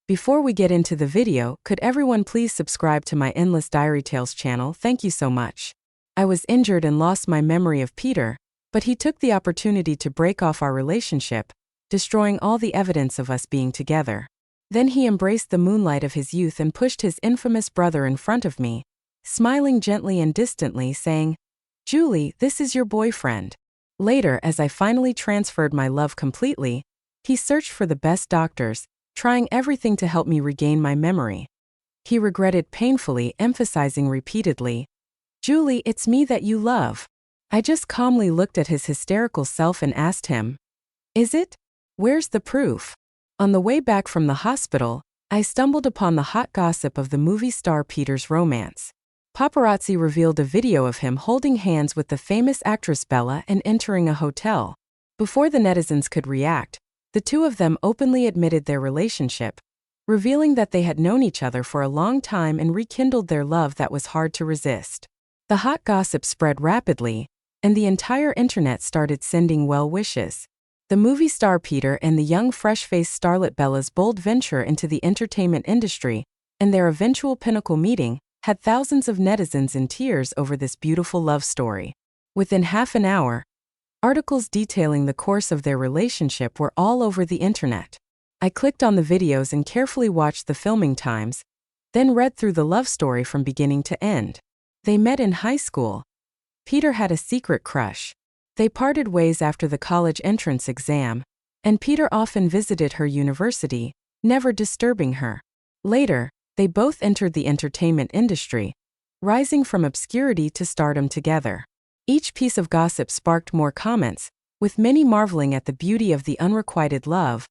Before we get into the video, could everyone please subscribe to my Endless Diary Tales channel? Thank you so much. I was injured and lost my memory of Peter, but he took the opportunity to break off our relationship, destroying all the evidence of us being together. Then he embraced the moonlight of his youth and pushed his infamous brother in front of me, smiling gently and distantly, saying, "Julie, this is your boyfriend." Later, as I finally transferred my love completely, he searched for the best doctors, trying everything to help me regain my memory. He regretted painfully, emphasizing repeatedly, "Julie, it's me that you love." I just calmly looked at his hysterical self and asked him, "Is it? Where's the proof?" On the way back from the hospital, I stumbled upon the hot gossip of the movie star Peter's romance. Paparazzi revealed a video of him holding hands with the famous actress Bella and entering a hotel. Before the netizens could react, the two of them openly admitted their relationship, revealing that they had known each other for a long time and rekindled their love that was hard to resist. The hot gossip spread rapidly, and the entire internet started sending well wishes. The movie star Peter and the young fresh-faced starlet Bella's bold venture into the entertainment industry, and their eventual pinnacle meeting, had thousands of netizens in tears over this beautiful love story. Within half an hour, articles detailing the course of their relationship were all over the internet. I clicked on the videos and carefully watched the filming times, then read through the love story from beginning to end. They met in high school. Peter had a secret crush. They parted ways after the college entrance exam, and Peter often visited her university, never disturbing her. Later, they both entered the entertainment industry, rising from obscurity to stardom together. Each piece of gossip sparked more comments, with many marveling at the beauty of the unrequited love,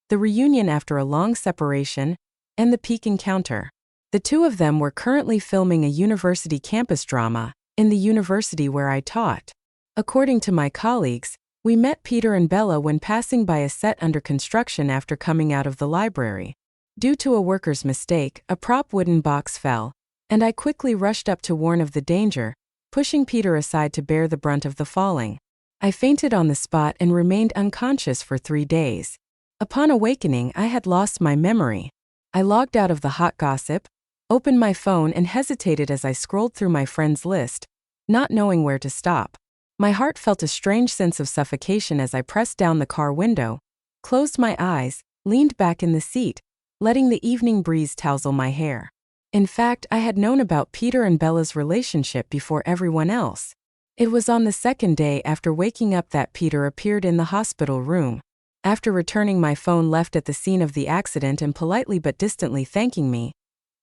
the reunion after a long separation, and the peak encounter. The two of them were currently filming a university campus drama in the university where I taught. According to my colleagues, we met Peter and Bella when passing by a set under construction after coming out of the library. Due to a worker's mistake, a prop wooden box fell, and I quickly rushed up to warn of the danger, pushing Peter aside to bear the brunt of the falling. I fainted on the spot and remained unconscious for 3 days. Upon awakening, I had lost my memory. I logged out of the hot gossip, opened my phone and hesitated as I scrolled through my friends' list, not knowing where to stop. My heart felt a strange sense of suffocation as I pressed down the car window, closed my eyes, leaned back in the seat, letting the evening breeze tousle my hair. In fact, I had known about Peter and Bella's relationship before everyone else. It was on the second day after waking up that Peter appeared in the hospital room. After returning my phone left at the scene of the accident and politely but distantly thanking me,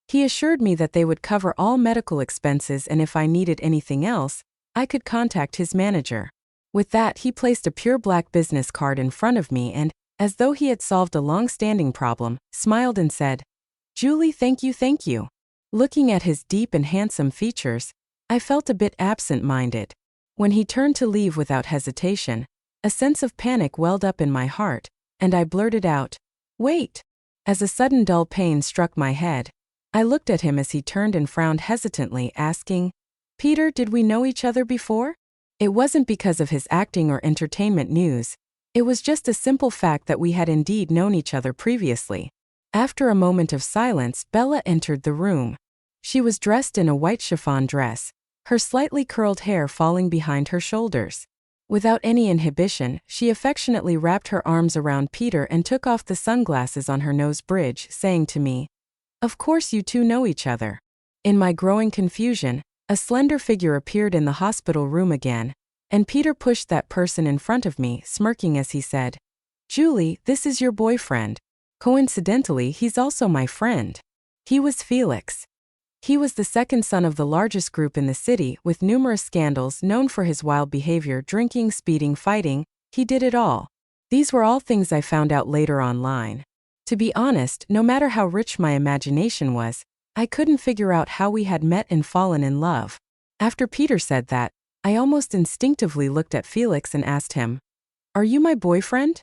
he assured me that they would cover all medical expenses and if I needed anything else, I could contact his manager. With that, he placed a pure black business card in front of me and, as though he had solved a long-standing problem, smiled and said, "Julie, thank you, thank you." Looking at his deep and handsome features, I felt a bit absent-minded. When he turned to leave without hesitation, a sense of panic welled up in my heart, and I blurted out, "Wait." As a sudden dull pain struck my head, I looked at him as he turned and frowned hesitantly, asking, "Peter, did we know each other before?" It wasn't because of his acting or entertainment news. It was just a simple fact that we had indeed known each other previously. After a moment of silence, Bella entered the room. She was dressed in a white chiffon dress, her slightly curled hair falling behind her shoulders. Without any inhibition, she affectionately wrapped her arms around Peter and took off the sunglasses on her nose bridge, saying to me, "Of course you two know each other." In my growing confusion, a slender figure appeared in the hospital room again, and Peter pushed that person in front of me, smirking as he said, "Julie, this is your boyfriend. Coincidentally, he's also my friend." He was Felix. He was the second son of the largest group in the city, with numerous scandals, known for his wild behavior, drinking, speeding, fighting. He did it all. These were all things I found out later online. To be honest, no matter how rich my imagination was, I couldn't figure out how we had met and fallen in love. After Peter said that, I almost instinctively looked at Felix and asked him, "Are you my boyfriend?"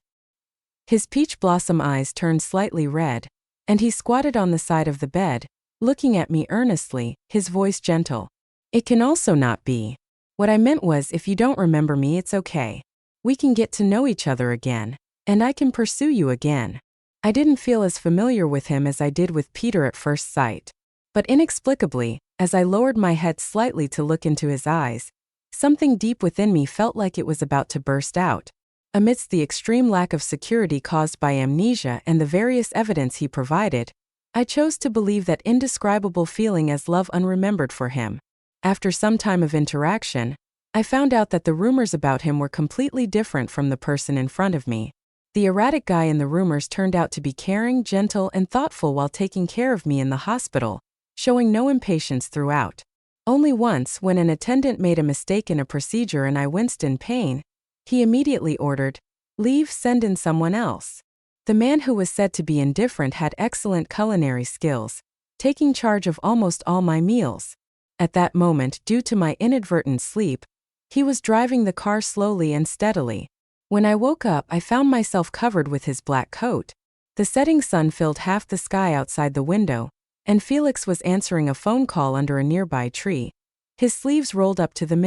His peach blossom eyes turned slightly red, and he squatted on the side of the bed, looking at me earnestly, his voice gentle. "It can also not be. What I meant was, if you don't remember me, it's okay. We can get to know each other again, and I can pursue you again." I didn't feel as familiar with him as I did with Peter at first sight. But inexplicably, as I lowered my head slightly to look into his eyes, something deep within me felt like it was about to burst out. Amidst the extreme lack of security caused by amnesia and the various evidence he provided, I chose to believe that indescribable feeling as love unremembered for him. After some time of interaction, I found out that the rumors about him were completely different from the person in front of me. The erratic guy in the rumors turned out to be caring, gentle, and thoughtful while taking care of me in the hospital, showing no impatience throughout. Only once, when an attendant made a mistake in a procedure and I winced in pain, he immediately ordered, "Leave, send in someone else." The man who was said to be indifferent had excellent culinary skills, taking charge of almost all my meals. At that moment, due to my inadvertent sleep, he was driving the car slowly and steadily. When I woke up, I found myself covered with his black coat. The setting sun filled half the sky outside the window, and Felix was answering a phone call under a nearby tree. His sleeves rolled up to the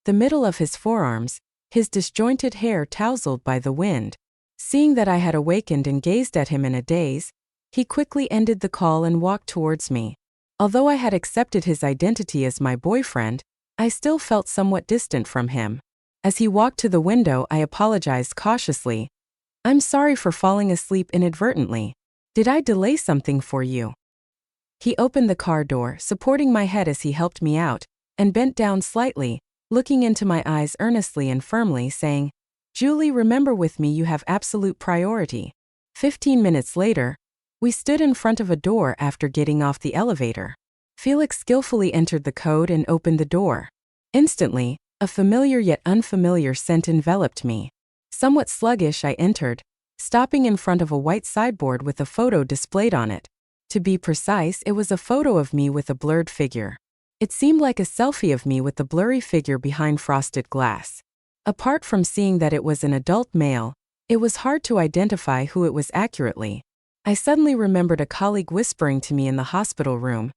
middle of his forearms, his disjointed hair tousled by the wind. Seeing that I had awakened and gazed at him in a daze, he quickly ended the call and walked towards me. Although I had accepted his identity as my boyfriend, I still felt somewhat distant from him. As he walked to the window, I apologized cautiously. "I'm sorry for falling asleep inadvertently. Did I delay something for you?" He opened the car door, supporting my head as he helped me out, and bent down slightly, looking into my eyes earnestly and firmly, saying, "Julie, remember with me you have absolute priority." 15 minutes later, we stood in front of a door after getting off the elevator. Felix skillfully entered the code and opened the door. Instantly, a familiar yet unfamiliar scent enveloped me. Somewhat sluggish, I entered, stopping in front of a white sideboard with a photo displayed on it. To be precise, it was a photo of me with a blurred figure. It seemed like a selfie of me with the blurry figure behind frosted glass. Apart from seeing that it was an adult male, it was hard to identify who it was accurately. I suddenly remembered a colleague whispering to me in the hospital room,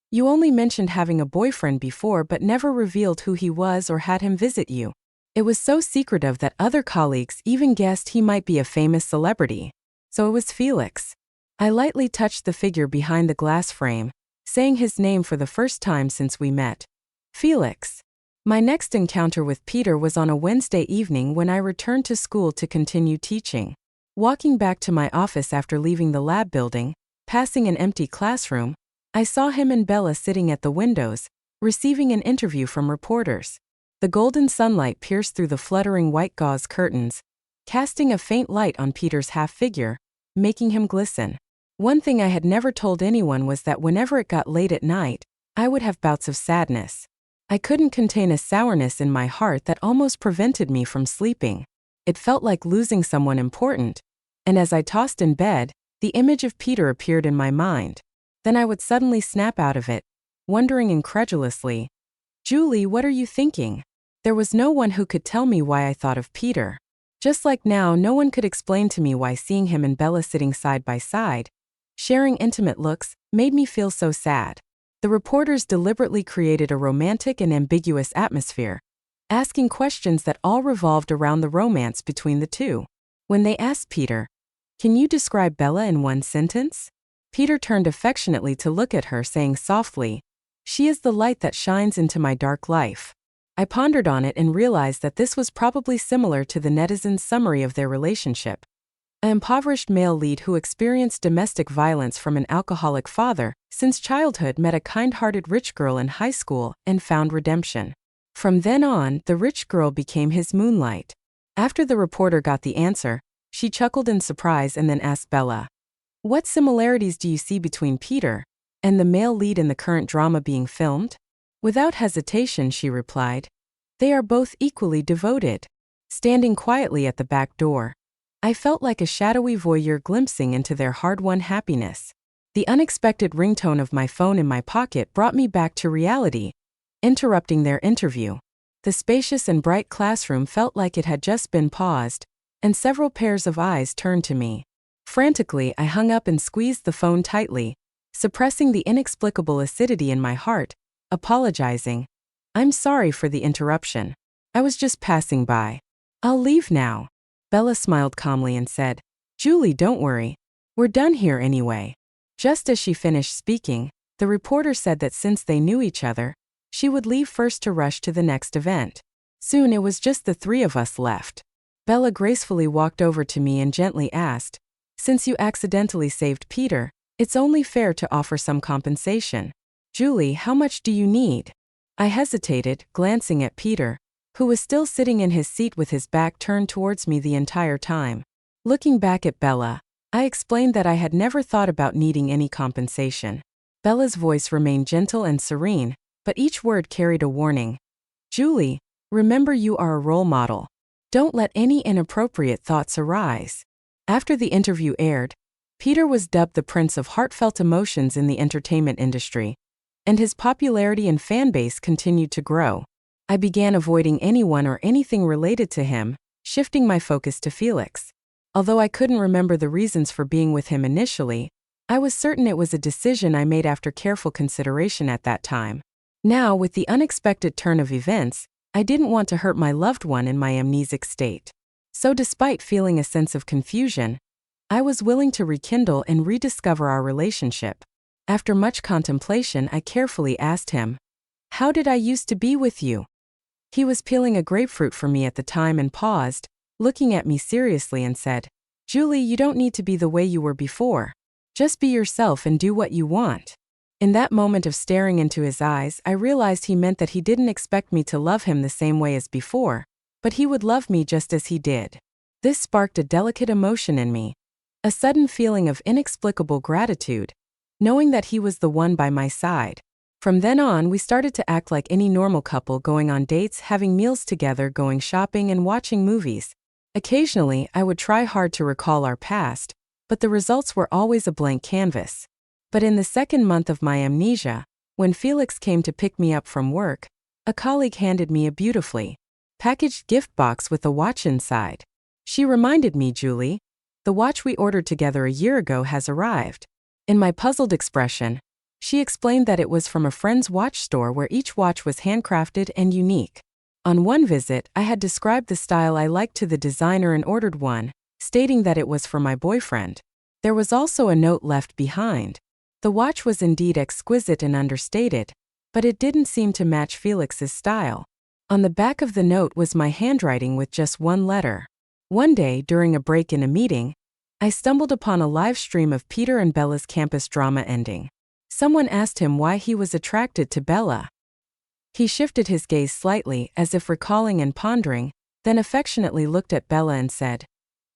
"You only mentioned having a boyfriend before but never revealed who he was or had him visit you." It was so secretive that other colleagues even guessed he might be a famous celebrity. So it was Felix. I lightly touched the figure behind the glass frame, saying his name for the first time since we met. Felix. My next encounter with Peter was on a Wednesday evening when I returned to school to continue teaching. Walking back to my office after leaving the lab building, passing an empty classroom, I saw him and Bella sitting at the windows, receiving an interview from reporters. The golden sunlight pierced through the fluttering white gauze curtains, casting a faint light on Peter's half-figure, making him glisten. One thing I had never told anyone was that whenever it got late at night, I would have bouts of sadness. I couldn't contain a sourness in my heart that almost prevented me from sleeping. It felt like losing someone important, and as I tossed in bed, the image of Peter appeared in my mind. Then I would suddenly snap out of it, wondering incredulously, "Julie, what are you thinking?" There was no one who could tell me why I thought of Peter. Just like now, no one could explain to me why seeing him and Bella sitting side by side, sharing intimate looks, made me feel so sad. The reporters deliberately created a romantic and ambiguous atmosphere, asking questions that all revolved around the romance between the two. When they asked Peter, "Can you describe Bella in one sentence?" Peter turned affectionately to look at her, saying softly, "She is the light that shines into my dark life." I pondered on it and realized that this was probably similar to the netizens' summary of their relationship. An impoverished male lead who experienced domestic violence from an alcoholic father since childhood met a kind-hearted rich girl in high school and found redemption. From then on, the rich girl became his moonlight. After the reporter got the answer, she chuckled in surprise and then asked Bella, "What similarities do you see between Peter and the male lead in the current drama being filmed?" Without hesitation, she replied, "They are both equally devoted." Standing quietly at the back door, I felt like a shadowy voyeur glimpsing into their hard-won happiness. The unexpected ringtone of my phone in my pocket brought me back to reality, interrupting their interview. The spacious and bright classroom felt like it had just been paused, and several pairs of eyes turned to me. Frantically, I hung up and squeezed the phone tightly, suppressing the inexplicable acidity in my heart, apologizing. "I'm sorry for the interruption. I was just passing by. I'll leave now." Bella smiled calmly and said, "Julie, don't worry. We're done here anyway. Just as she finished speaking, the reporter said that since they knew each other, she would leave first to rush to the next event. Soon it was just the three of us left. Bella gracefully walked over to me and gently asked, "Since you accidentally saved Peter, it's only fair to offer some compensation. Julie, how much do you need?" I hesitated, glancing at Peter, who was still sitting in his seat with his back turned towards me the entire time. Looking back at Bella, I explained that I had never thought about needing any compensation. Bella's voice remained gentle and serene, but each word carried a warning. "Julie, remember you are a role model. Don't let any inappropriate thoughts arise." After the interview aired, Peter was dubbed the Prince of Heartfelt Emotions in the entertainment industry, and his popularity and fanbase continued to grow. I began avoiding anyone or anything related to him, shifting my focus to Felix. Although I couldn't remember the reasons for being with him initially, I was certain it was a decision I made after careful consideration at that time. Now, with the unexpected turn of events, I didn't want to hurt my loved one in my amnesic state. So despite feeling a sense of confusion, I was willing to rekindle and rediscover our relationship. After much contemplation, I carefully asked him, "How did I used to be with you?" He was peeling a grapefruit for me at the time and paused, looking at me seriously and said, "Julie, you don't need to be the way you were before. Just be yourself and do what you want." In that moment of staring into his eyes, I realized he meant that he didn't expect me to love him the same way as before, but he would love me just as he did. This sparked a delicate emotion in me, a sudden feeling of inexplicable gratitude, knowing that he was the one by my side. From then on, we started to act like any normal couple, going on dates, having meals together, going shopping, and watching movies. Occasionally, I would try hard to recall our past, but the results were always a blank canvas. But in the second month of my amnesia, when Felix came to pick me up from work, a colleague handed me a beautifully packaged gift box with a watch inside. She reminded me, "Julie, the watch we ordered together a year ago has arrived." In my puzzled expression, she explained that it was from a friend's watch store where each watch was handcrafted and unique. On one visit, I had described the style I liked to the designer and ordered one, stating that it was for my boyfriend. There was also a note left behind. The watch was indeed exquisite and understated, but it didn't seem to match Felix's style. On the back of the note was my handwriting with just one letter. One day, during a break in a meeting, I stumbled upon a live stream of Peter and Bella's campus drama ending. Someone asked him why he was attracted to Bella. He shifted his gaze slightly, as if recalling and pondering, then affectionately looked at Bella and said,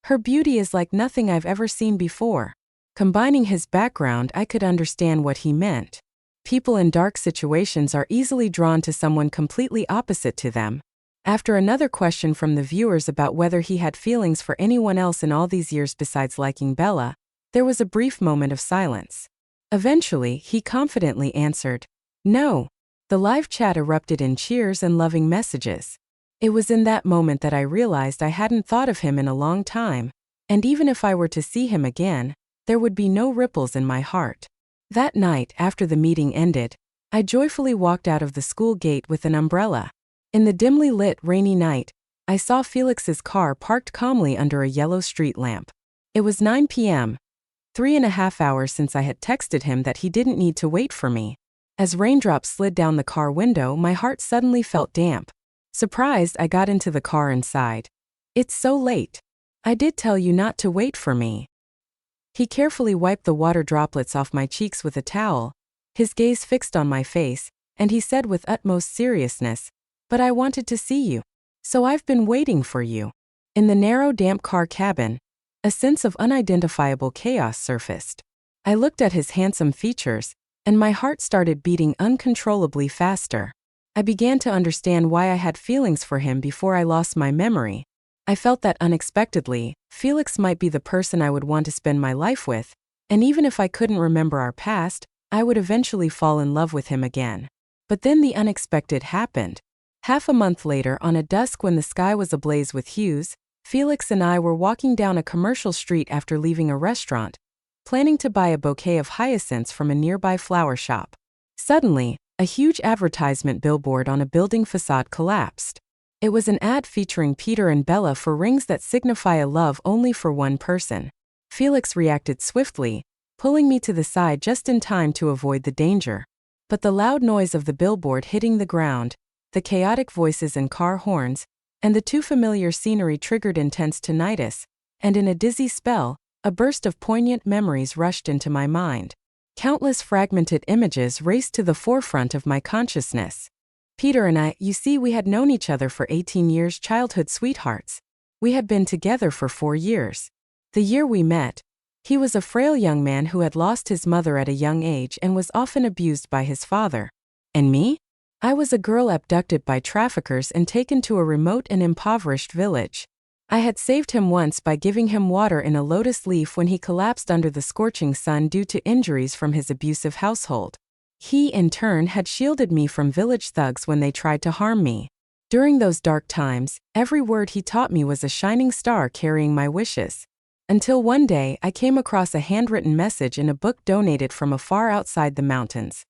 "Her beauty is like nothing I've ever seen before." Combining his background, I could understand what he meant. People in dark situations are easily drawn to someone completely opposite to them. After another question from the viewers about whether he had feelings for anyone else in all these years besides liking Bella, there was a brief moment of silence. Eventually, he confidently answered, "No." The live chat erupted in cheers and loving messages. It was in that moment that I realized I hadn't thought of him in a long time, and even if I were to see him again, there would be no ripples in my heart. That night, after the meeting ended, I joyfully walked out of the school gate with an umbrella. In the dimly lit, rainy night, I saw Felix's car parked calmly under a yellow street lamp. It was 9 p.m., 3.5 hours since I had texted him that he didn't need to wait for me. As raindrops slid down the car window, my heart suddenly felt damp. Surprised, I got into the car and sighed. "It's so late. I did tell you not to wait for me." He carefully wiped the water droplets off my cheeks with a towel, his gaze fixed on my face, and he said with utmost seriousness, "But I wanted to see you. So I've been waiting for you." In the narrow, damp car cabin, a sense of unidentifiable chaos surfaced. I looked at his handsome features, and my heart started beating uncontrollably faster. I began to understand why I had feelings for him before I lost my memory. I felt that unexpectedly, Felix might be the person I would want to spend my life with, and even if I couldn't remember our past, I would eventually fall in love with him again. But then the unexpected happened. Half a month later, on a dusk when the sky was ablaze with hues, Felix and I were walking down a commercial street after leaving a restaurant, planning to buy a bouquet of hyacinths from a nearby flower shop. Suddenly, a huge advertisement billboard on a building facade collapsed. It was an ad featuring Peter and Bella for rings that signify a love only for one person. Felix reacted swiftly, pulling me to the side just in time to avoid the danger. But the loud noise of the billboard hitting the ground, the chaotic voices and car horns, and the too familiar scenery triggered intense tinnitus, and in a dizzy spell, a burst of poignant memories rushed into my mind. Countless fragmented images raced to the forefront of my consciousness. Peter and I, you see, we had known each other for 18 years, childhood sweethearts. We had been together for 4 years. The year we met, he was a frail young man who had lost his mother at a young age and was often abused by his father. And me? I was a girl abducted by traffickers and taken to a remote and impoverished village. I had saved him once by giving him water in a lotus leaf when he collapsed under the scorching sun due to injuries from his abusive household. He, in turn, had shielded me from village thugs when they tried to harm me. During those dark times, every word he taught me was a shining star carrying my wishes. Until one day I came across a handwritten message in a book donated from afar outside the mountains.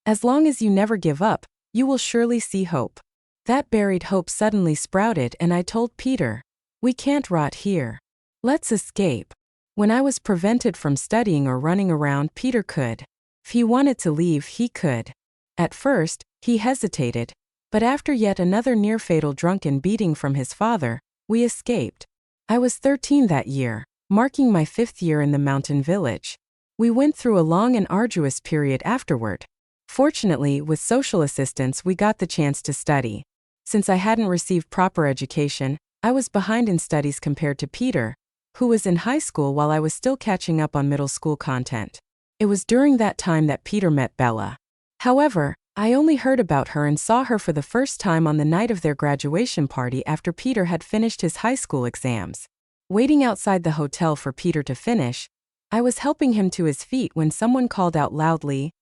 As long as you never give up, you will surely see hope. That buried hope suddenly sprouted, and I told Peter, we can't rot here. Let's escape. When I was prevented from studying or running around, Peter could. If he wanted to leave, he could. At first, he hesitated, but after yet another near-fatal drunken beating from his father, we escaped. I was 13 that year, marking my 5th year in the mountain village. We went through a long and arduous period afterward. Fortunately, with social assistance, we got the chance to study. Since I hadn't received proper education, I was behind in studies compared to Peter, who was in high school while I was still catching up on middle school content. It was during that time that Peter met Bella. However, I only heard about her and saw her for the first time on the night of their graduation party after Peter had finished his high school exams. Waiting outside the hotel for Peter to finish, I was helping him to his feet when someone called out loudly,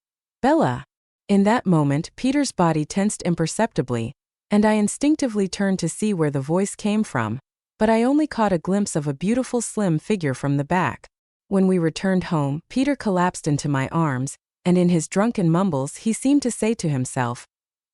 "Bella!" In that moment, Peter's body tensed imperceptibly, and I instinctively turned to see where the voice came from, but I only caught a glimpse of a beautiful slim figure from the back. When we returned home, Peter collapsed into my arms, and in his drunken mumbles he seemed to say to himself,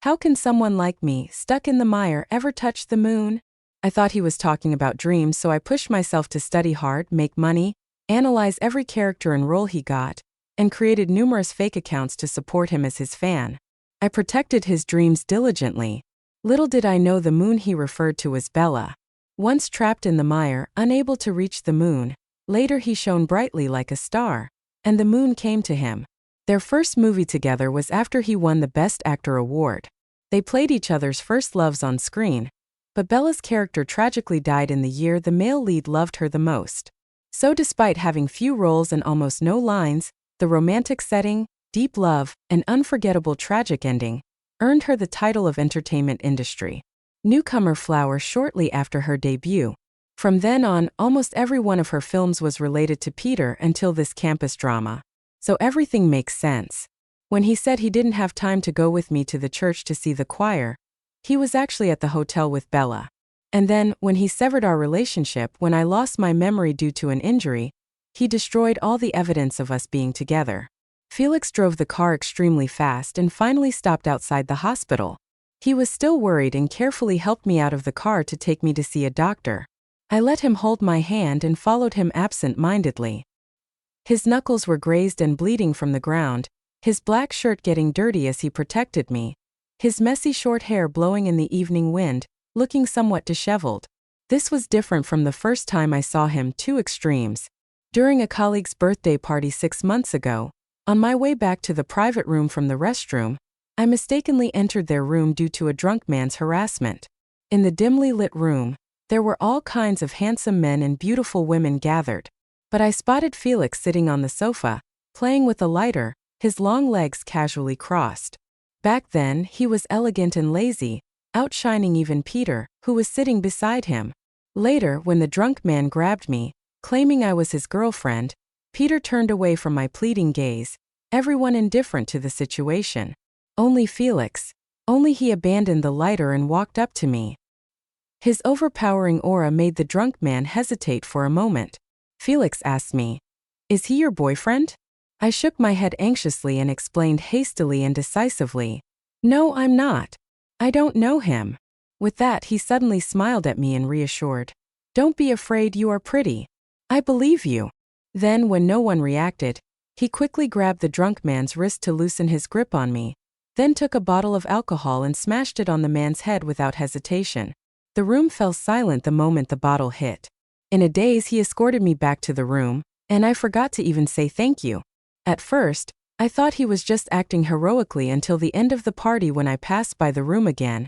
"How can someone like me, stuck in the mire, ever touch the moon?" I thought he was talking about dreams, so I pushed myself to study hard, make money, analyze every character and role he got, and created numerous fake accounts to support him as his fan. I protected his dreams diligently. Little did I know the moon he referred to was Bella. Once trapped in the mire, unable to reach the moon, later he shone brightly like a star, and the moon came to him. Their first movie together was after he won the Best Actor award. They played each other's first loves on screen, but Bella's character tragically died in the year the male lead loved her the most. So despite having few roles and almost no lines, the romantic setting, deep love, and unforgettable tragic ending earned her the title of entertainment industry newcomer flower shortly after her debut. From then on, almost every one of her films was related to Peter until this campus drama. So everything makes sense. When he said he didn't have time to go with me to the church to see the choir, he was actually at the hotel with Bella. And then, when he severed our relationship when I lost my memory due to an injury, he destroyed all the evidence of us being together. Felix drove the car extremely fast and finally stopped outside the hospital. He was still worried and carefully helped me out of the car to take me to see a doctor. I let him hold my hand and followed him absent-mindedly. His knuckles were grazed and bleeding from the ground, his black shirt getting dirty as he protected me, his messy short hair blowing in the evening wind, looking somewhat disheveled. This was different from the first time I saw him, two extremes. During a colleague's birthday party 6 months ago, on my way back to the private room from the restroom, I mistakenly entered their room due to a drunk man's harassment. In the dimly lit room, there were all kinds of handsome men and beautiful women gathered, but I spotted Felix sitting on the sofa, playing with a lighter, his long legs casually crossed. Back then, he was elegant and lazy, outshining even Peter, who was sitting beside him. Later, when the drunk man grabbed me, claiming I was his girlfriend, Peter turned away from my pleading gaze, everyone indifferent to the situation. Only Felix. Only he abandoned the lighter and walked up to me. His overpowering aura made the drunk man hesitate for a moment. Felix asked me, "Is he your boyfriend?" I shook my head anxiously and explained hastily and decisively, "No, I'm not. I don't know him." With that, he suddenly smiled at me and reassured, "Don't be afraid, you are pretty. I believe you." Then, when no one reacted, he quickly grabbed the drunk man's wrist to loosen his grip on me, then took a bottle of alcohol and smashed it on the man's head without hesitation. The room fell silent the moment the bottle hit. In a daze, he escorted me back to the room, and I forgot to even say thank you. At first, I thought he was just acting heroically until the end of the party, when I passed by the room again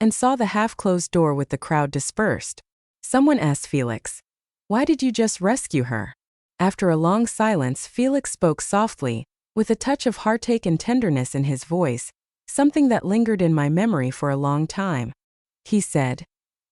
and saw the half-closed door with the crowd dispersed. Someone asked Felix, "Why did you just rescue her?" After a long silence, Felix spoke softly, with a touch of heartache and tenderness in his voice, something that lingered in my memory for a long time. He said,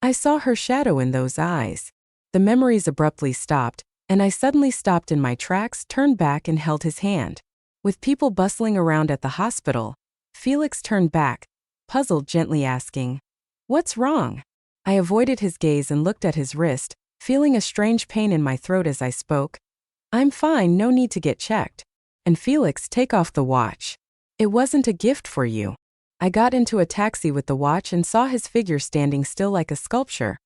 "I saw her shadow in those eyes." The memories abruptly stopped, and I suddenly stopped in my tracks, turned back and held his hand. With people bustling around at the hospital, Felix turned back, puzzled, gently asking, "What's wrong?" I avoided his gaze and looked at his wrist, feeling a strange pain in my throat as I spoke. "I'm fine, no need to get checked." And Felix, "Take off the watch. It wasn't a gift for you." I got into a taxi with the watch and saw his figure standing still like a sculpture,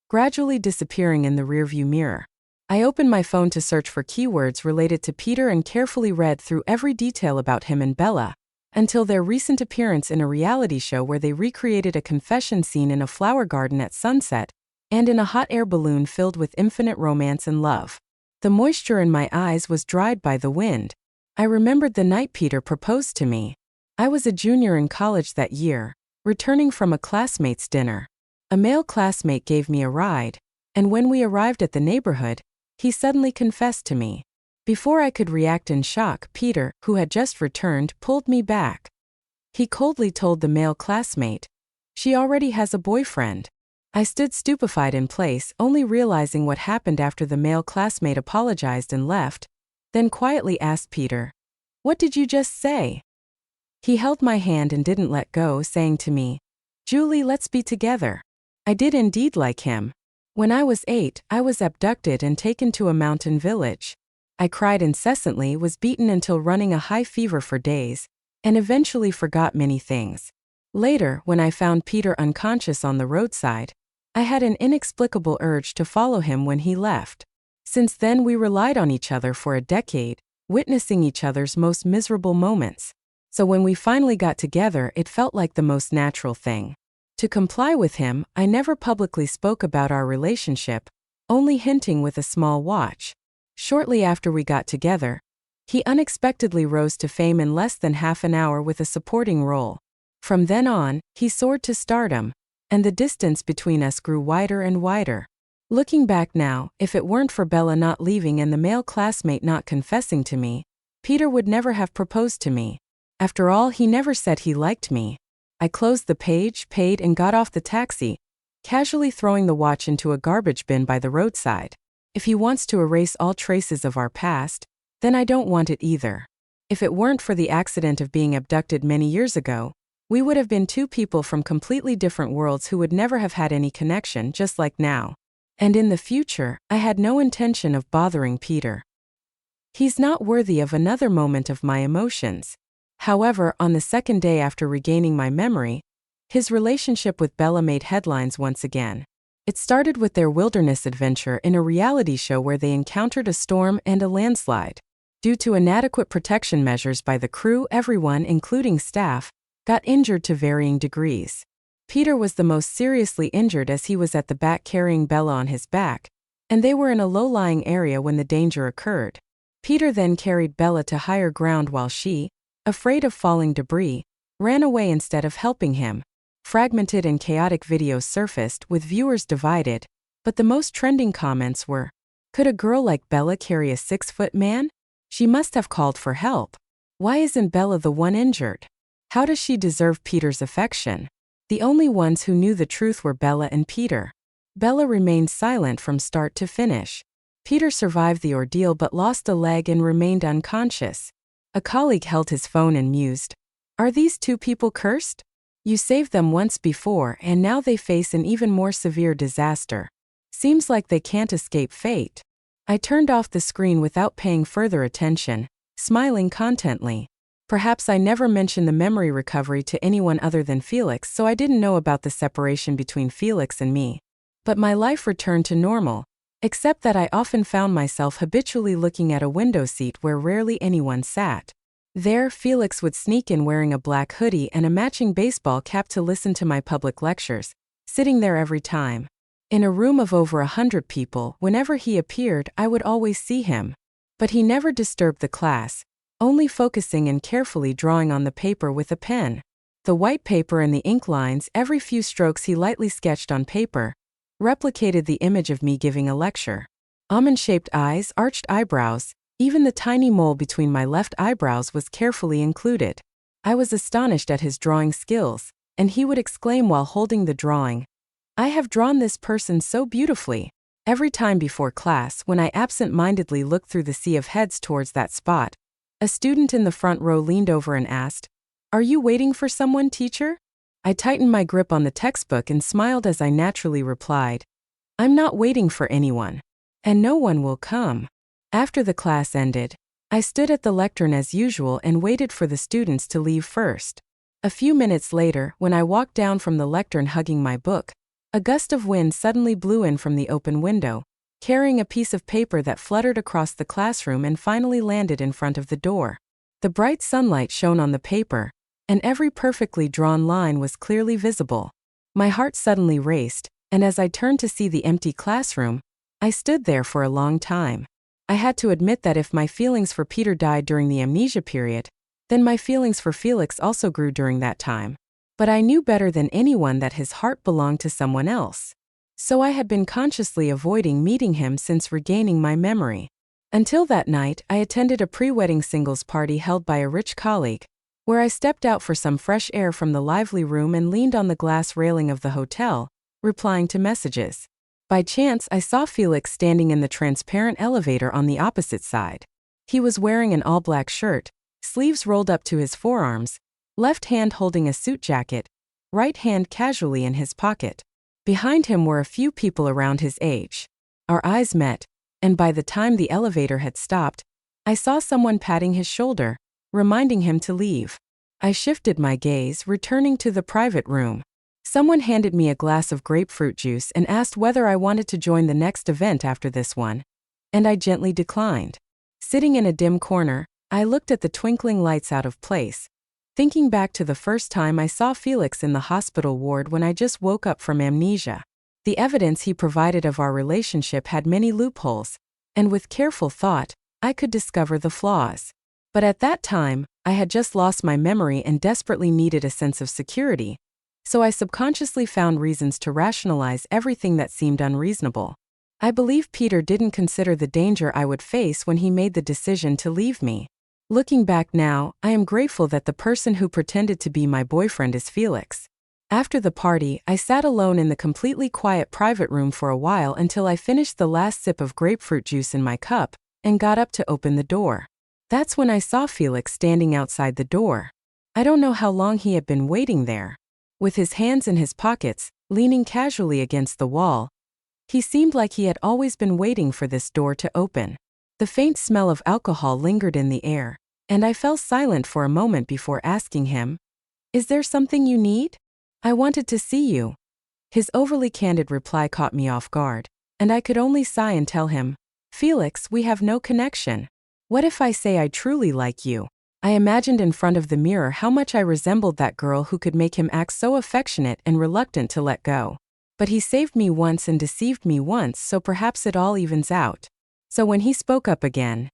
gradually disappearing in the rearview mirror. I opened my phone to search for keywords related to Peter and carefully read through every detail about him and Bella, until their recent appearance in a reality show where they recreated a confession scene in a flower garden at sunset, and in a hot air balloon filled with infinite romance and love. The moisture in my eyes was dried by the wind. I remembered the night Peter proposed to me. I was a junior in college that year, returning from a classmate's dinner. A male classmate gave me a ride, and when we arrived at the neighborhood, he suddenly confessed to me. Before I could react in shock, Peter, who had just returned, pulled me back. He coldly told the male classmate, "She already has a boyfriend." I stood stupefied in place, only realizing what happened after the male classmate apologized and left, then quietly asked Peter, "What did you just say?" He held my hand and didn't let go, saying to me, "Julie, let's be together." I did indeed like him. When I was 8, I was abducted and taken to a mountain village. I cried incessantly, was beaten until running a high fever for days, and eventually forgot many things. Later, when I found Peter unconscious on the roadside, I had an inexplicable urge to follow him when he left. Since then, we relied on each other for a decade, witnessing each other's most miserable moments. So when we finally got together, it felt like the most natural thing. To comply with him, I never publicly spoke about our relationship, only hinting with a small watch. Shortly after we got together, he unexpectedly rose to fame in less than half an hour with a supporting role. From then on, he soared to stardom, and the distance between us grew wider and wider. Looking back now, if it weren't for Bella not leaving and the male classmate not confessing to me, Peter would never have proposed to me. After all, he never said he liked me. I closed the page, paid, and got off the taxi, casually throwing the watch into a garbage bin by the roadside. If he wants to erase all traces of our past, then I don't want it either. If it weren't for the accident of being abducted many years ago, we would have been two people from completely different worlds who would never have had any connection, just like now. And in the future, I had no intention of bothering Peter. He's not worthy of another moment of my emotions. However, on the second day after regaining my memory, his relationship with Bella made headlines once again. It started with their wilderness adventure in a reality show where they encountered a storm and a landslide. Due to inadequate protection measures by the crew, everyone, including staff, got injured to varying degrees. Peter was the most seriously injured as he was at the back carrying Bella on his back, and they were in a low-lying area when the danger occurred. Peter then carried Bella to higher ground while she, afraid of falling debris, ran away instead of helping him. Fragmented and chaotic videos surfaced with viewers divided, but the most trending comments were, "Could a girl like Bella carry a 6-foot man? She must have called for help. Why isn't Bella the one injured? How does she deserve Peter's affection?" The only ones who knew the truth were Bella and Peter. Bella remained silent from start to finish. Peter survived the ordeal but lost a leg and remained unconscious. A colleague held his phone and mused, "Are these two people cursed? You saved them once before and now they face an even more severe disaster. Seems like they can't escape fate." I turned off the screen without paying further attention, smiling contently. Perhaps I never mentioned the memory recovery to anyone other than Felix, so I didn't know about the separation between Felix and me. But my life returned to normal, Except that I often found myself habitually looking at a window seat where rarely anyone sat. There, Felix would sneak in wearing a black hoodie and a matching baseball cap to listen to my public lectures, sitting there every time. In a room of over 100 people, whenever he appeared, I would always see him. But he never disturbed the class, only focusing and carefully drawing on the paper with a pen. The white paper and the ink lines, every few strokes he lightly sketched on paper, replicated the image of me giving a lecture. Almond-shaped eyes, arched eyebrows, even the tiny mole between my left eyebrows was carefully included. I was astonished at his drawing skills, and he would exclaim while holding the drawing, "I have drawn this person so beautifully." Every time before class, when I absent-mindedly looked through the sea of heads towards that spot, a student in the front row leaned over and asked, "Are you waiting for someone, teacher?" I tightened my grip on the textbook and smiled as I naturally replied, "I'm not waiting for anyone. And no one will come." After the class ended, I stood at the lectern as usual and waited for the students to leave first. A few minutes later, when I walked down from the lectern hugging my book, a gust of wind suddenly blew in from the open window, carrying a piece of paper that fluttered across the classroom and finally landed in front of the door. The bright sunlight shone on the paper, and every perfectly drawn line was clearly visible. My heart suddenly raced, and as I turned to see the empty classroom, I stood there for a long time. I had to admit that if my feelings for Peter died during the amnesia period, then my feelings for Felix also grew during that time. But I knew better than anyone that his heart belonged to someone else. So I had been consciously avoiding meeting him since regaining my memory. Until that night, I attended a pre-wedding singles party held by a rich colleague, where I stepped out for some fresh air from the lively room and leaned on the glass railing of the hotel, replying to messages. By chance, I saw Felix standing in the transparent elevator on the opposite side. He was wearing an all-black shirt, sleeves rolled up to his forearms, left hand holding a suit jacket, right hand casually in his pocket. Behind him were a few people around his age. Our eyes met, and by the time the elevator had stopped, I saw someone patting his shoulder, reminding him to leave. I shifted my gaze, returning to the private room. Someone handed me a glass of grapefruit juice and asked whether I wanted to join the next event after this one, and I gently declined. Sitting in a dim corner, I looked at the twinkling lights out of place, thinking back to the first time I saw Felix in the hospital ward when I just woke up from amnesia. The evidence he provided of our relationship had many loopholes, and with careful thought, I could discover the flaws. But at that time, I had just lost my memory and desperately needed a sense of security, so I subconsciously found reasons to rationalize everything that seemed unreasonable. I believe Peter didn't consider the danger I would face when he made the decision to leave me. Looking back now, I am grateful that the person who pretended to be my boyfriend is Felix. After the party, I sat alone in the completely quiet private room for a while until I finished the last sip of grapefruit juice in my cup and got up to open the door. That's when I saw Felix standing outside the door. I don't know how long he had been waiting there. With his hands in his pockets, leaning casually against the wall, he seemed like he had always been waiting for this door to open. The faint smell of alcohol lingered in the air, and I fell silent for a moment before asking him, "Is there something you need? I wanted to see you." His overly candid reply caught me off guard, and I could only sigh and tell him, "Felix, we have no connection. What if I say I truly like you?" I imagined in front of the mirror how much I resembled that girl who could make him act so affectionate and reluctant to let go. But he saved me once and deceived me once, so perhaps it all evens out. So when he spoke up again,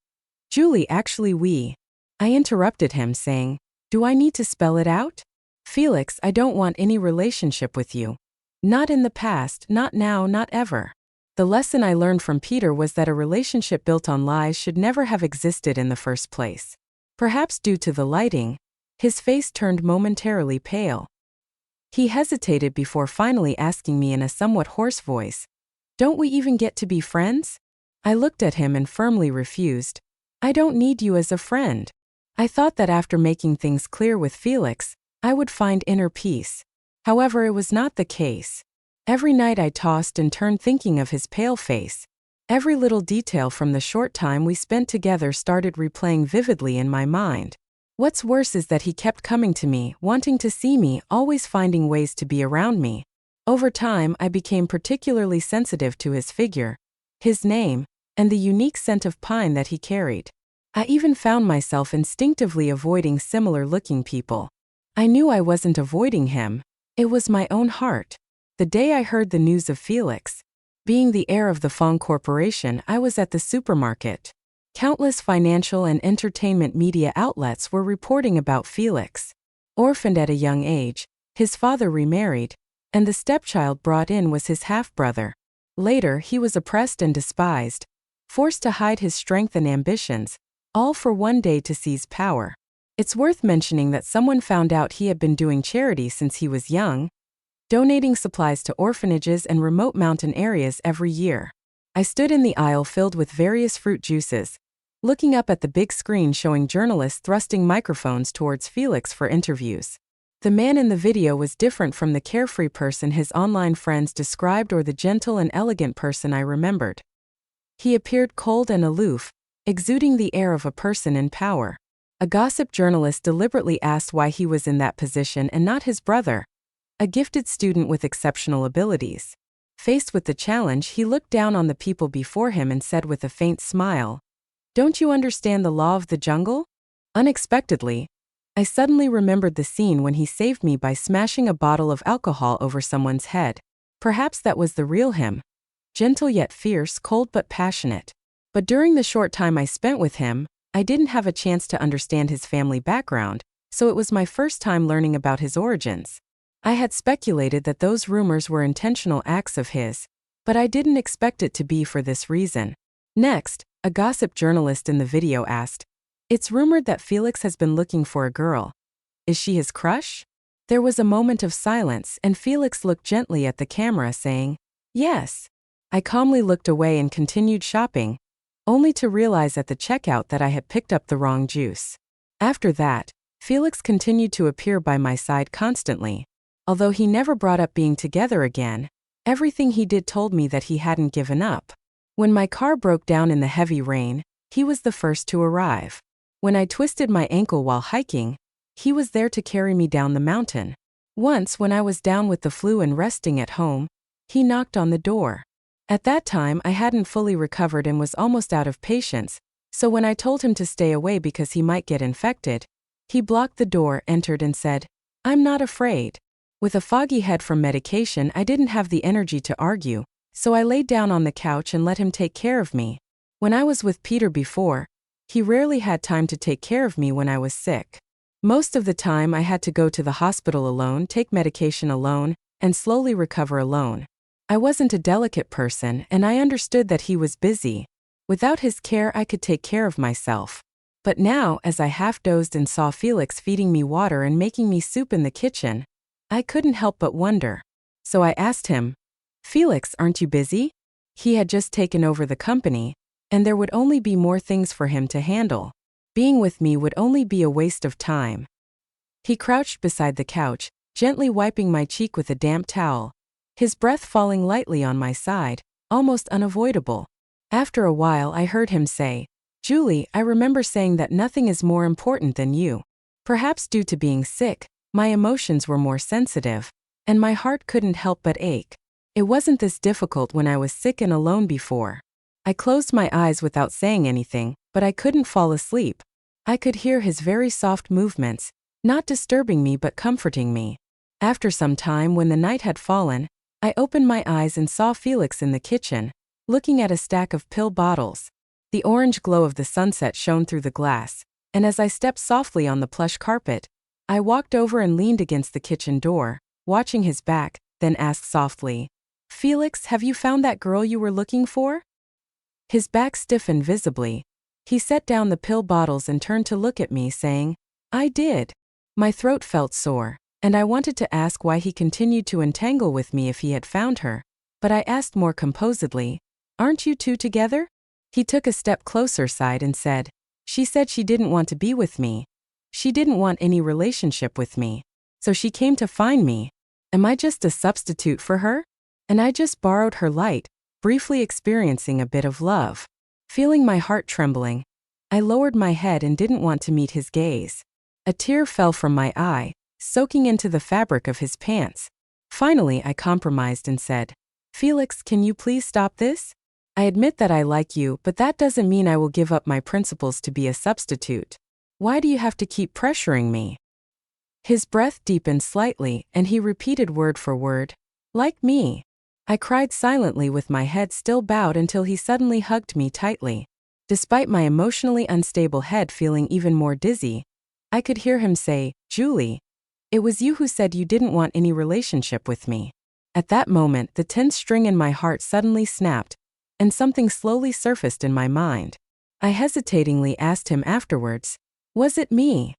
"Julie, actually I interrupted him saying, "Do I need to spell it out? Felix, I don't want any relationship with you. Not in the past, not now, not ever." The lesson I learned from Peter was that a relationship built on lies should never have existed in the first place. Perhaps due to the lighting, his face turned momentarily pale. He hesitated before finally asking me in a somewhat hoarse voice, "Don't we even get to be friends?" I looked at him and firmly refused. "I don't need you as a friend." I thought that after making things clear with Felix, I would find inner peace. However, it was not the case. Every night I tossed and turned thinking of his pale face. Every little detail from the short time we spent together started replaying vividly in my mind. What's worse is that he kept coming to me, wanting to see me, always finding ways to be around me. Over time, I became particularly sensitive to his figure. his name, and the unique scent of pine that he carried. I even found myself instinctively avoiding similar-looking people. I knew I wasn't avoiding him. It was my own heart. The day I heard the news of Felix, being the heir of the Fong Corporation, I was at the supermarket. Countless financial and entertainment media outlets were reporting about Felix. Orphaned at a young age, his father remarried, and the stepchild brought in was his half-brother. Later, he was oppressed and despised, forced to hide his strength and ambitions, all for one day to seize power. It's worth mentioning that someone found out he had been doing charity since he was young, donating supplies to orphanages and remote mountain areas every year. I stood in the aisle filled with various fruit juices, looking up at the big screen showing journalists thrusting microphones towards Felix for interviews. The man in the video was different from the carefree person his online friends described or the gentle and elegant person I remembered. He appeared cold and aloof, exuding the air of a person in power. A gossip journalist deliberately asked why he was in that position and not his brother, a gifted student with exceptional abilities. Faced with the challenge, he looked down on the people before him and said with a faint smile, "Don't you understand the law of the jungle?" Unexpectedly, I suddenly remembered the scene when he saved me by smashing a bottle of alcohol over someone's head. Perhaps that was the real him. Gentle yet fierce, cold but passionate. But during the short time I spent with him, I didn't have a chance to understand his family background, so it was my first time learning about his origins. I had speculated that those rumors were intentional acts of his, but I didn't expect it to be for this reason. Next, a gossip journalist in the video asked, "It's rumored that Felix has been looking for a girl. Is she his crush?" There was a moment of silence, and Felix looked gently at the camera saying, "Yes." I calmly looked away and continued shopping, only to realize at the checkout that I had picked up the wrong juice. After that, Felix continued to appear by my side constantly. Although he never brought up being together again, everything he did told me that he hadn't given up. When my car broke down in the heavy rain, he was the first to arrive. When I twisted my ankle while hiking, he was there to carry me down the mountain. Once, when I was down with the flu and resting at home, he knocked on the door. At that time, I hadn't fully recovered and was almost out of patience, so when I told him to stay away because he might get infected, he blocked the door, entered and said, "I'm not afraid." With a foggy head from medication, I didn't have the energy to argue, so I laid down on the couch and let him take care of me. When I was with Peter before, he rarely had time to take care of me when I was sick. Most of the time I had to go to the hospital alone, take medication alone, and slowly recover alone. I wasn't a delicate person, and I understood that he was busy. Without his care, I could take care of myself. But now, as I half-dozed and saw Felix feeding me water and making me soup in the kitchen, I couldn't help but wonder. So I asked him, "Felix, aren't you busy?" He had just taken over the company, and there would only be more things for him to handle. Being with me would only be a waste of time. He crouched beside the couch, gently wiping my cheek with a damp towel, his breath falling lightly on my side, almost unavoidable. After a while I heard him say, "Julie, I remember saying that nothing is more important than you." Perhaps due to being sick, my emotions were more sensitive, and my heart couldn't help but ache. It wasn't this difficult when I was sick and alone before. I closed my eyes without saying anything, but I couldn't fall asleep. I could hear his very soft movements, not disturbing me but comforting me. After some time, when the night had fallen, I opened my eyes and saw Felix in the kitchen, looking at a stack of pill bottles. The orange glow of the sunset shone through the glass, and as I stepped softly on the plush carpet, I walked over and leaned against the kitchen door, watching his back, then asked softly, "Felix, have you found that girl you were looking for?" His back stiffened visibly. He set down the pill bottles and turned to look at me, saying, "I did." My throat felt sore, and I wanted to ask why he continued to entangle with me if he had found her, but I asked more composedly, "Aren't you two together?" He took a step closer side and said, "She said she didn't want to be with me. She didn't want any relationship with me. So she came to find me. Am I just a substitute for her? And I just borrowed her light, briefly experiencing a bit of love." Feeling my heart trembling, I lowered my head and didn't want to meet his gaze. A tear fell from my eye, soaking into the fabric of his pants. Finally, I compromised and said, "Felix, can you please stop this? I admit that I like you, but that doesn't mean I will give up my principles to be a substitute. Why do you have to keep pressuring me?" His breath deepened slightly, and he repeated word for word, "Like me." I cried silently with my head still bowed until he suddenly hugged me tightly. Despite my emotionally unstable head feeling even more dizzy, I could hear him say, "Julie, it was you who said you didn't want any relationship with me." At that moment, the tense string in my heart suddenly snapped, and something slowly surfaced in my mind. I hesitatingly asked him afterwards, "Was it me?"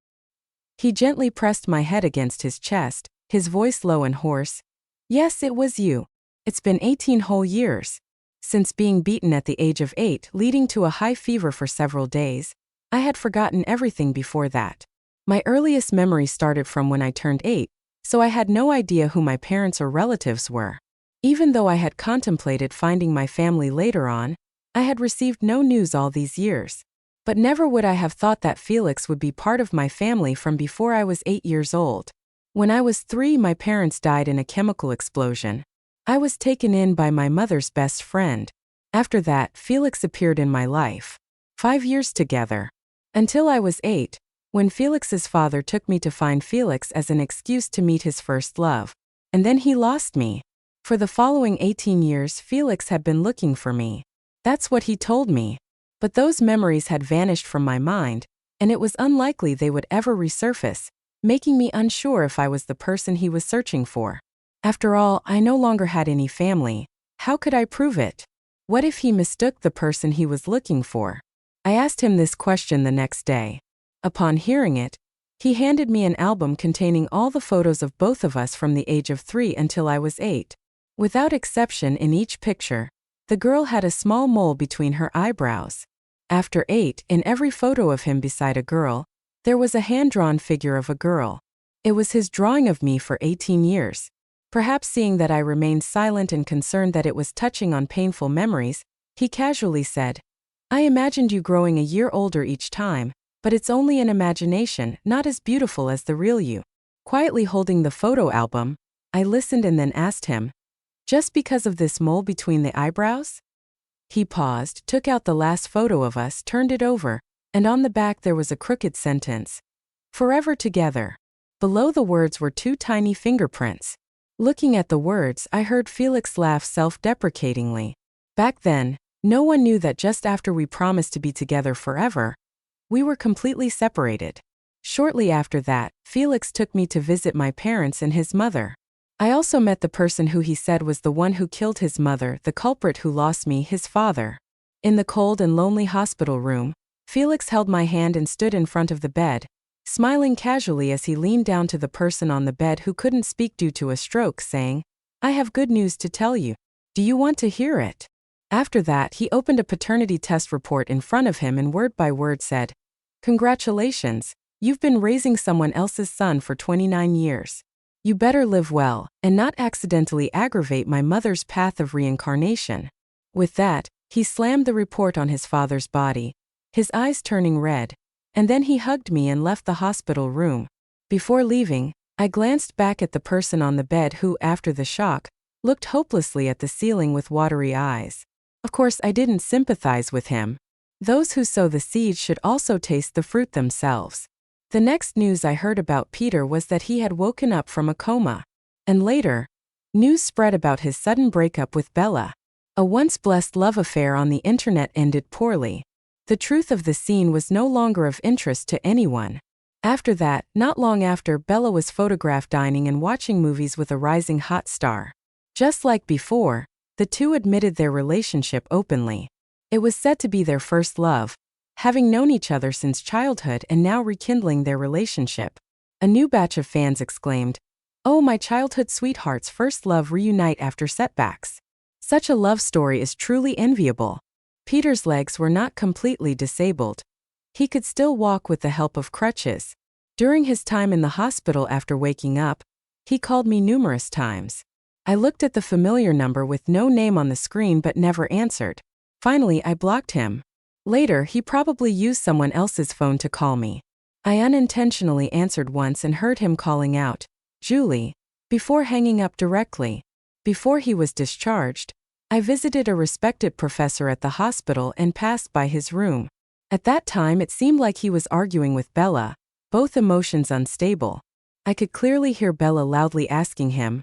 He gently pressed my head against his chest, his voice low and hoarse. "Yes, it was you. It's been 18 whole years. Since being beaten at the age of 8, leading to a high fever for several days, I had forgotten everything before that. My earliest memory started from when I turned 8, so I had no idea who my parents or relatives were. Even though I had contemplated finding my family later on, I had received no news all these years. But never would I have thought that Felix would be part of my family from before I was 8 years old. When I was 3, my parents died in a chemical explosion. I was taken in by my mother's best friend. After that, Felix appeared in my life. 5 years together. Until I was 8, when Felix's father took me to find Felix as an excuse to meet his first love. And then he lost me. For the following 18 years, Felix had been looking for me. That's what he told me. But those memories had vanished from my mind, and it was unlikely they would ever resurface, making me unsure if I was the person he was searching for. After all, I no longer had any family. How could I prove it? What if he mistook the person he was looking for? I asked him this question the next day. Upon hearing it, he handed me an album containing all the photos of both of us from the age of 3 until I was 8. Without exception, in each picture, the girl had a small mole between her eyebrows. After 8, in every photo of him beside a girl, there was a hand-drawn figure of a girl. It was his drawing of me for 18 years. Perhaps seeing that I remained silent and concerned that it was touching on painful memories, he casually said, "I imagined you growing a year older each time, but it's only an imagination, not as beautiful as the real you." Quietly holding the photo album, I listened and then asked him, "Just because of this mole between the eyebrows?" He paused, took out the last photo of us, turned it over, and on the back there was a crooked sentence. "Forever together." Below the words were 2 tiny fingerprints. Looking at the words, I heard Felix laugh self-deprecatingly. Back then, no one knew that just after we promised to be together forever, we were completely separated. Shortly after that, Felix took me to visit my parents and his mother. I also met the person who he said was the one who killed his mother, the culprit who lost me, his father. In the cold and lonely hospital room, Felix held my hand and stood in front of the bed, smiling casually as he leaned down to the person on the bed who couldn't speak due to a stroke, saying, "I have good news to tell you. Do you want to hear it?" After that, he opened a paternity test report in front of him and word by word said, "Congratulations, you've been raising someone else's son for 29 years. You better live well, and not accidentally aggravate my mother's path of reincarnation." With that, he slammed the report on his father's body, his eyes turning red, and then he hugged me and left the hospital room. Before leaving, I glanced back at the person on the bed who, after the shock, looked hopelessly at the ceiling with watery eyes. Of course, I didn't sympathize with him. Those who sow the seed should also taste the fruit themselves. The next news I heard about Peter was that he had woken up from a coma. And later, news spread about his sudden breakup with Bella. A once blessed love affair on the internet ended poorly. The truth of the scene was no longer of interest to anyone. After that, not long after, Bella was photographed dining and watching movies with a rising hot star. Just like before, the two admitted their relationship openly. It was said to be their first love, having known each other since childhood and now rekindling their relationship. A new batch of fans exclaimed, "Oh, my childhood sweetheart's first love reunite after setbacks. Such a love story is truly enviable." Peter's legs were not completely disabled. He could still walk with the help of crutches. During his time in the hospital after waking up, he called me numerous times. I looked at the familiar number with no name on the screen but never answered. Finally, I blocked him. Later, he probably used someone else's phone to call me. I unintentionally answered once and heard him calling out, "Julie," before hanging up directly. Before he was discharged, I visited a respected professor at the hospital and passed by his room. At that time it seemed like he was arguing with Bella, both emotions unstable. I could clearly hear Bella loudly asking him,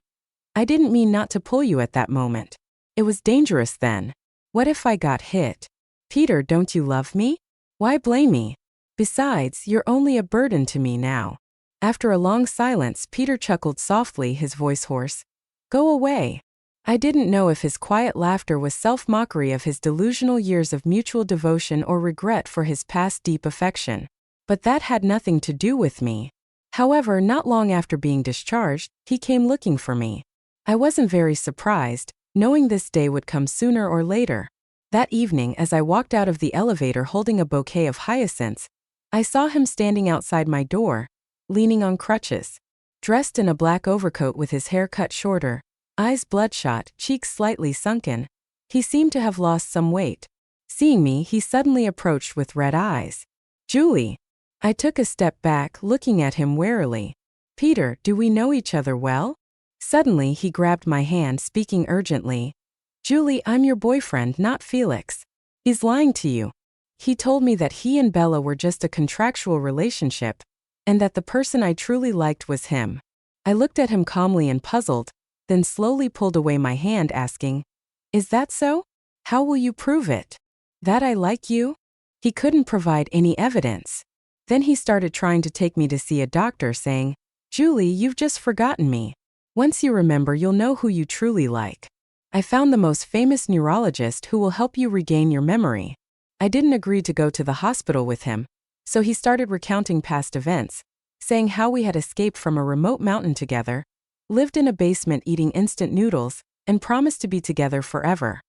"I didn't mean not to pull you at that moment. It was dangerous then. What if I got hit? Peter, don't you love me? Why blame me? Besides, you're only a burden to me now." After a long silence, Peter chuckled softly, his voice hoarse. "Go away." I didn't know if his quiet laughter was self-mockery of his delusional years of mutual devotion or regret for his past deep affection. But that had nothing to do with me. However, not long after being discharged, he came looking for me. I wasn't very surprised, knowing this day would come sooner or later. That evening, as I walked out of the elevator holding a bouquet of hyacinths, I saw him standing outside my door, leaning on crutches. Dressed in a black overcoat with his hair cut shorter, eyes bloodshot, cheeks slightly sunken, he seemed to have lost some weight. Seeing me, he suddenly approached with red eyes. "Julie." I took a step back, looking at him warily. "Peter, do we know each other well?" Suddenly he grabbed my hand, speaking urgently. "Julie, I'm your boyfriend, not Felix. He's lying to you. He told me that he and Bella were just a contractual relationship, and that the person I truly liked was him." I looked at him calmly and puzzled, then slowly pulled away my hand, asking, "Is that so? How will you prove it? That I like you?" He couldn't provide any evidence. Then he started trying to take me to see a doctor, saying, "Julie, you've just forgotten me. Once you remember, you'll know who you truly like. I found the most famous neurologist who will help you regain your memory." I didn't agree to go to the hospital with him, so he started recounting past events, saying how we had escaped from a remote mountain together, lived in a basement eating instant noodles, and promised to be together forever.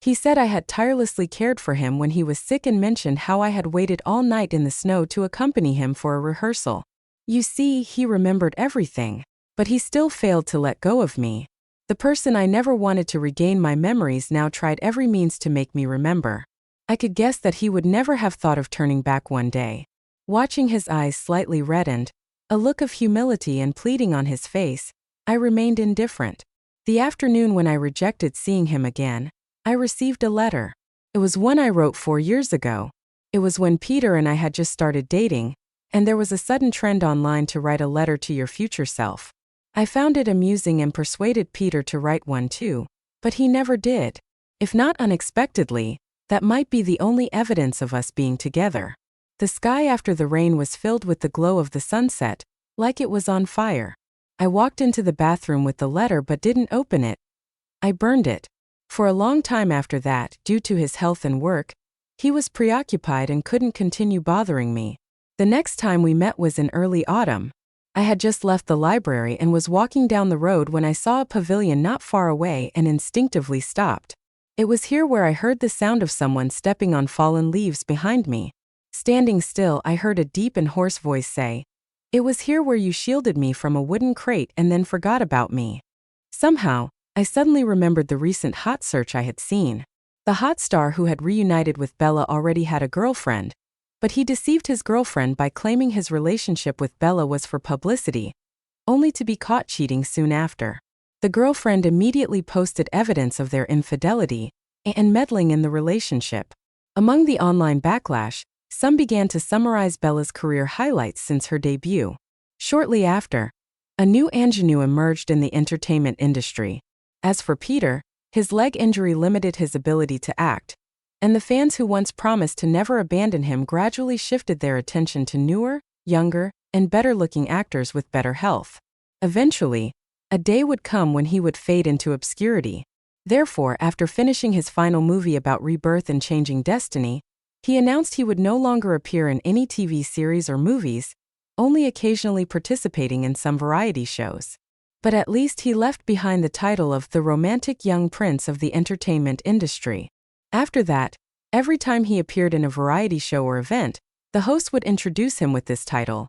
He said I had tirelessly cared for him when he was sick and mentioned how I had waited all night in the snow to accompany him for a rehearsal. You see, he remembered everything, but he still failed to let go of me. The person I never wanted to regain my memories now tried every means to make me remember. I could guess that he would never have thought of turning back one day. Watching his eyes slightly reddened, a look of humility and pleading on his face, I remained indifferent. The afternoon when I rejected seeing him again, I received a letter. It was one I wrote 4 years ago. It was when Peter and I had just started dating, and there was a sudden trend online to write a letter to your future self. I found it amusing and persuaded Peter to write one too, but he never did. If not unexpectedly, that might be the only evidence of us being together. The sky after the rain was filled with the glow of the sunset, like it was on fire. I walked into the bathroom with the letter but didn't open it. I burned it. For a long time after that, due to his health and work, he was preoccupied and couldn't continue bothering me. The next time we met was in early autumn. I had just left the library and was walking down the road when I saw a pavilion not far away and instinctively stopped. It was here where I heard the sound of someone stepping on fallen leaves behind me. Standing still, I heard a deep and hoarse voice say, "It was here where you shielded me from a wooden crate and then forgot about me." Somehow, I suddenly remembered the recent hot search I had seen. The hot star who had reunited with Bella already had a girlfriend, but he deceived his girlfriend by claiming his relationship with Bella was for publicity, only to be caught cheating soon after. The girlfriend immediately posted evidence of their infidelity and meddling in the relationship. Among the online backlash, some began to summarize Bella's career highlights since her debut. Shortly after, a new ingenue emerged in the entertainment industry. As for Peter, his leg injury limited his ability to act, and the fans who once promised to never abandon him gradually shifted their attention to newer, younger, and better-looking actors with better health. Eventually, a day would come when he would fade into obscurity. Therefore, after finishing his final movie about rebirth and changing destiny, he announced he would no longer appear in any TV series or movies, only occasionally participating in some variety shows. But at least he left behind the title of the romantic young prince of the entertainment industry. After that, every time he appeared in a variety show or event, the host would introduce him with this title.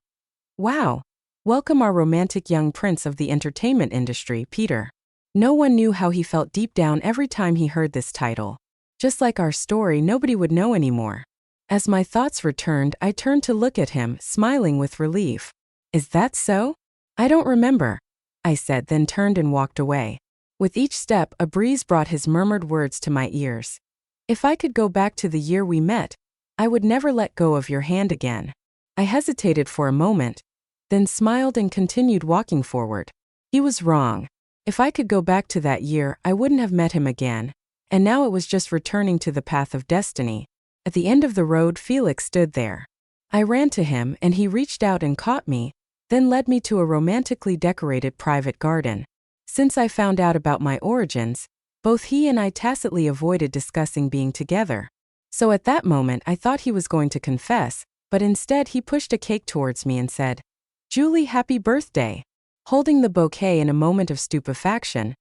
"Wow! Welcome our romantic young prince of the entertainment industry, Peter." No one knew how he felt deep down every time he heard this title. Just like our story, nobody would know anymore. As my thoughts returned, I turned to look at him, smiling with relief. "Is that so? I don't remember," I said, then turned and walked away. With each step, a breeze brought his murmured words to my ears. If I could go back to the year we met, I would never let go of your hand again. I hesitated for a moment, then smiled and continued walking forward. He was wrong. If I could go back to that year, I wouldn't have met him again, and now it was just returning to the path of destiny. At the end of the road, Felix stood there. I ran to him and he reached out and caught me, then led me to a romantically decorated private garden. Since I found out about my origins, both he and I tacitly avoided discussing being together. So at that moment I thought he was going to confess, but instead he pushed a cake towards me and said, "Julie, happy birthday." Holding the bouquet in a moment of stupefaction,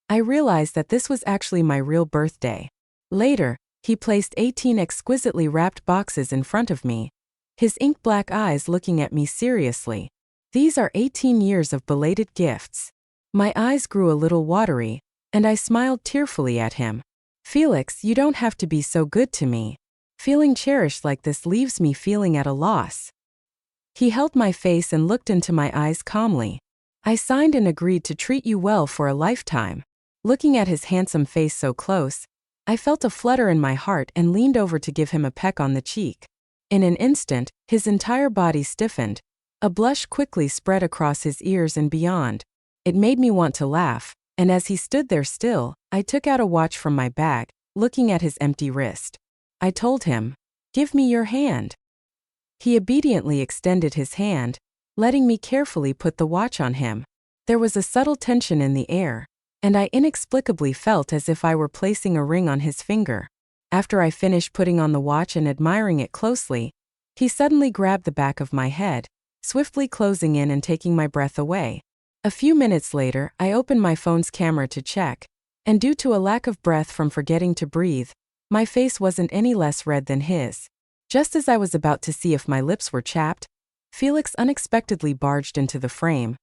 I realized that this was actually my real birthday. Later, he placed 18 exquisitely wrapped boxes in front of me, his ink-black eyes looking at me seriously. These are 18 years of belated gifts. My eyes grew a little watery, and I smiled tearfully at him. "Felix, you don't have to be so good to me. Feeling cherished like this leaves me feeling at a loss." He held my face and looked into my eyes calmly. "I signed and agreed to treat you well for a lifetime." Looking at his handsome face so close, I felt a flutter in my heart and leaned over to give him a peck on the cheek. In an instant, his entire body stiffened. A blush quickly spread across his ears and beyond. It made me want to laugh, and as he stood there still, I took out a watch from my bag, looking at his empty wrist. I told him, "Give me your hand." He obediently extended his hand, letting me carefully put the watch on him. There was a subtle tension in the air, and I inexplicably felt as if I were placing a ring on his finger. After I finished putting on the watch and admiring it closely, he suddenly grabbed the back of my head, swiftly closing in and taking my breath away. A few minutes later, I opened my phone's camera to check, and due to a lack of breath from forgetting to breathe, my face wasn't any less red than his. Just as I was about to see if my lips were chapped, Felix unexpectedly barged into the frame,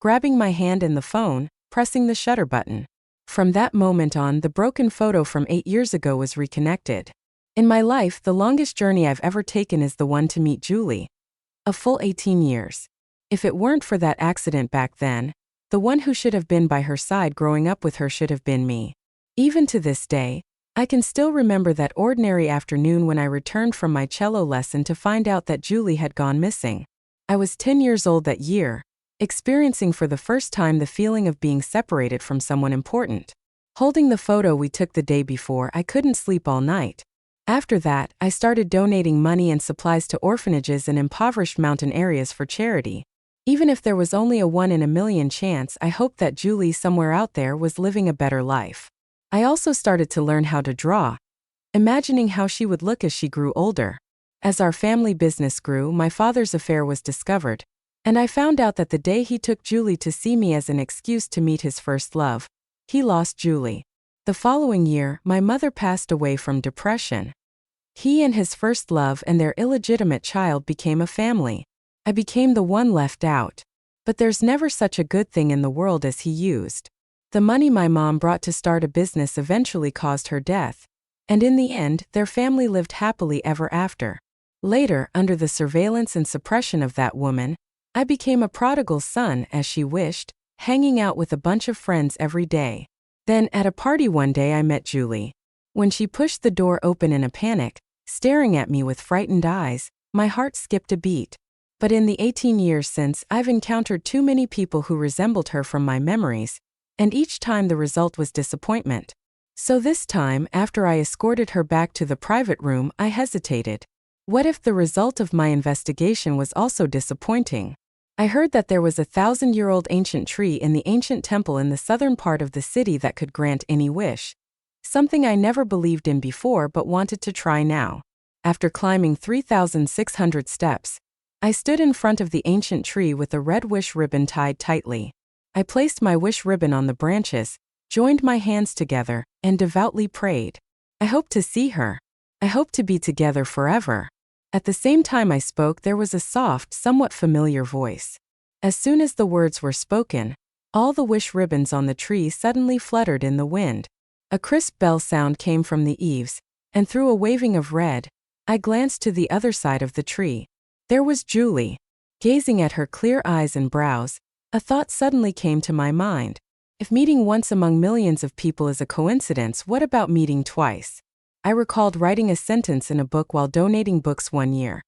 grabbing my hand and the phone, pressing the shutter button. From that moment on, the broken photo from 8 years ago was reconnected. In my life, the longest journey I've ever taken is the one to meet Julie. A full 18 years. If it weren't for that accident back then, the one who should have been by her side growing up with her should have been me. Even to this day, I can still remember that ordinary afternoon when I returned from my cello lesson to find out that Julie had gone missing. I was 10 years old that year, experiencing for the first time the feeling of being separated from someone important. Holding the photo we took the day before, I couldn't sleep all night. After that, I started donating money and supplies to orphanages and impoverished mountain areas for charity. Even if there was only a 1 in a million chance, I hoped that Julie somewhere out there was living a better life. I also started to learn how to draw, imagining how she would look as she grew older. As our family business grew, my father's affair was discovered, and I found out that the day he took Julie to see me as an excuse to meet his first love, he lost Julie. The following year, my mother passed away from depression. He and his first love and their illegitimate child became a family. I became the one left out. But there's never such a good thing in the world as he used. The money my mom brought to start a business eventually caused her death, and in the end, their family lived happily ever after. Later, under the surveillance and suppression of that woman, I became a prodigal son, as she wished, hanging out with a bunch of friends every day. Then, at a party one day, I met Julie. When she pushed the door open in a panic, staring at me with frightened eyes, my heart skipped a beat. But in the 18 years since, I've encountered too many people who resembled her from my memories, and each time the result was disappointment. So this time, after I escorted her back to the private room, I hesitated. What if the result of my investigation was also disappointing? I heard that there was a 1,000-year-old ancient tree in the ancient temple in the southern part of the city that could grant any wish. Something I never believed in before but wanted to try now. After climbing 3,600 steps, I stood in front of the ancient tree with a red wish ribbon tied tightly. I placed my wish ribbon on the branches, joined my hands together, and devoutly prayed. I hope to see her. I hope to be together forever. At the same time I spoke, there was a soft, somewhat familiar voice. As soon as the words were spoken, all the wish ribbons on the tree suddenly fluttered in the wind. A crisp bell sound came from the eaves, and through a waving of red, I glanced to the other side of the tree. There was Julie. Gazing at her clear eyes and brows, a thought suddenly came to my mind. If meeting once among millions of people is a coincidence, what about meeting twice? I recalled writing a sentence in a book while donating books one year.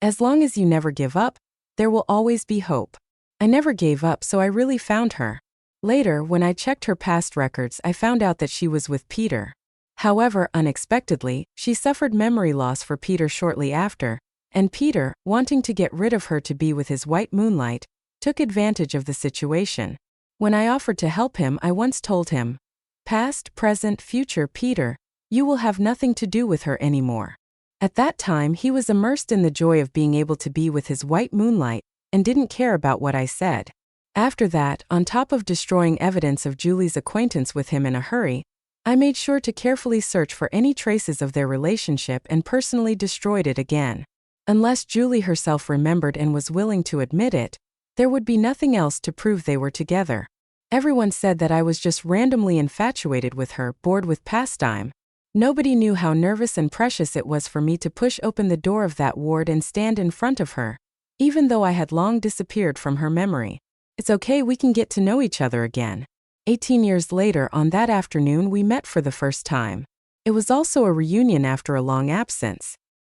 As long as you never give up, there will always be hope. I never gave up, so I really found her. Later, when I checked her past records, I found out that she was with Peter. However, unexpectedly, she suffered memory loss for Peter shortly after, and Peter, wanting to get rid of her to be with his white moonlight, took advantage of the situation. When I offered to help him, I once told him, "Past, present, future, Peter, you will have nothing to do with her anymore." At that time, he was immersed in the joy of being able to be with his white moonlight and didn't care about what I said. After that, on top of destroying evidence of Julie's acquaintance with him in a hurry, I made sure to carefully search for any traces of their relationship and personally destroyed it again. Unless Julie herself remembered and was willing to admit it, there would be nothing else to prove they were together. Everyone said that I was just randomly infatuated with her, bored with pastime. Nobody knew how nervous and precious it was for me to push open the door of that ward and stand in front of her, even though I had long disappeared from her memory. It's okay, we can get to know each other again. 18 years later, on that afternoon, we met for the first time. It was also a reunion after a long absence.